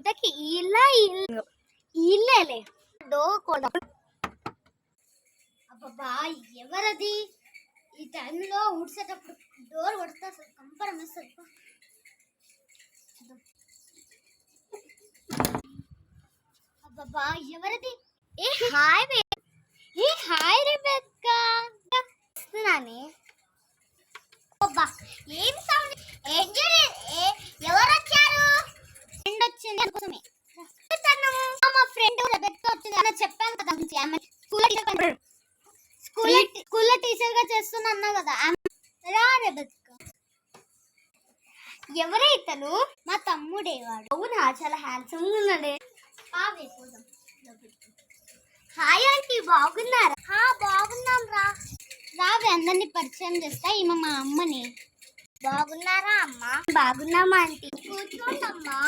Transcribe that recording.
ఇంతకి ఇల్లేలే అబ్బా ఎవరది ఈ టైంలో ఊడ్చేటప్పుడు డోర్ కొడితే అసలు కంపరం వేస్తుంది. అబ్బా ఎవరది? హాయ్ రెబెక్కా వస్తున్నానే. అబ్బా ఏం సౌండ్? ఎవరు వచ్చారు? ఫ్రెండ్ వచ్చింది అనుకోసమే. మా ఫ్రెండ్ రెబెక్కా వచ్చింది అని చెప్పాను కదా. ఆమె స్కూల్లో టీచర్ గా చేస్తున్నా అన్నా కదా. రా రెబెక్కా. ఎవరైతను? మా తమ్ముడే వాడు. అవునా, చాలా హ్యాండ్సమ్ ఉన్నాడే. హాయ్ ఆంటీ, బాగున్నారా? బాగున్నాం రా. రావి అందరినీ పరిచయం చేస్తా. ఈమె మా అమ్మని. బాగున్నారా అమ్మా? బాగున్నామా ఆంటీ. కూర్చోండి అమ్మా.